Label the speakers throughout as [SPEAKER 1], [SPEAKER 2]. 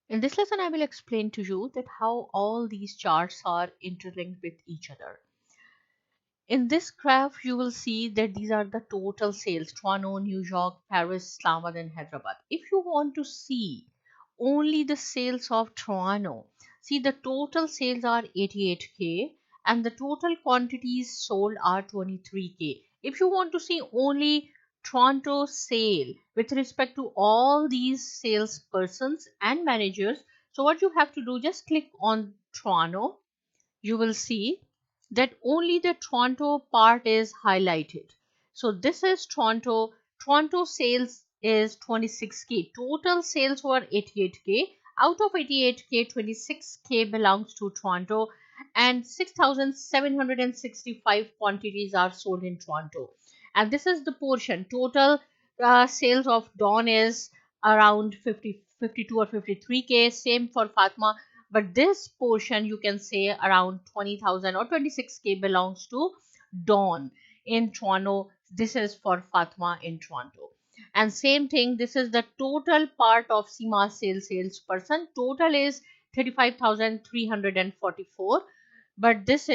[SPEAKER 1] In this lesson, I will explain to you that how all these charts are interlinked with each other. In this graph, you will see that these are the total sales: Toronto, New York, Paris, Islamabad, and Hyderabad. If you want to see only the sales of Toronto, see the total sales are 88K and the total quantities sold are 23K. If you want to see only Toronto sale with respect to all these salespersons and managers, so what you have to do, just click on Toronto. You will see that only the Toronto part is highlighted. So this is Toronto. Toronto sales is 26K. Total sales were 88K. Out of 88K, 26K belongs to Toronto and 6,765 quantities are sold in Toronto. And this is the portion. Total sales of Dawn is around 52 or 53K. Same for Fatma, but this portion you can say around 20,000 or 26K belongs to Dawn in Toronto. This is for Fatma in Toronto. And same thing, this is the total part of Seema salesperson. Total is 35,344, but this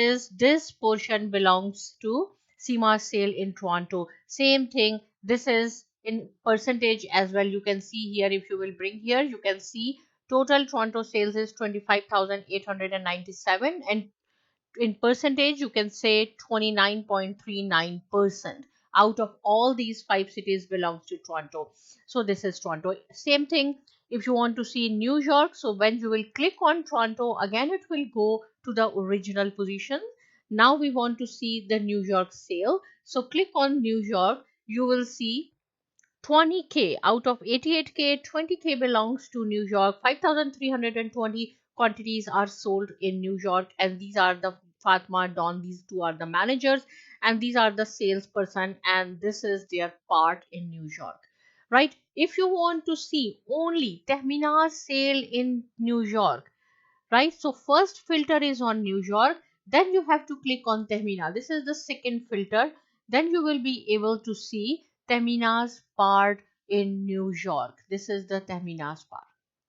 [SPEAKER 1] portion belongs to Seema sale in Toronto. Same thing, this is in percentage as well. You can see here, if you will bring here, you can see total Toronto sales is 25,897, and in percentage you can say 29.39% out of all these five cities belongs to Toronto. So this is Toronto. Same thing if you want to see New York. So when you will click on Toronto, again it will go to the original position. Now we want to see the New York sale. So click on New York. You will see 20K out of 88K, 20K belongs to New York. 5,320 quantities are sold in New York, and these are the Fatma, Dawn. These two are the managers, and these are the salesperson, and this is their part in New York. Right? If you want to see only Tehmina's sale in New York, right? So first filter is on New York, then you have to click on Tehmina. This is the second filter. Then you will be able to see Tehmina's part in New York. This is the Tehmina's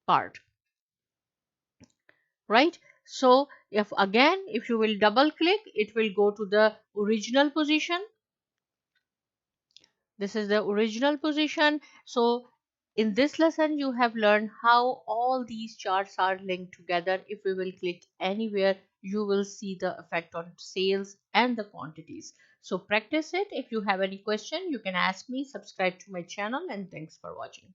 [SPEAKER 1] part, right? So if you will double click, it will go to the original position. This is the original position. So in this lesson, you have learned how all these charts are linked together. If we will click anywhere, you will see the effect on sales and the quantities. So practice it. If you have any question, you can ask me. Subscribe to my channel, and thanks for watching.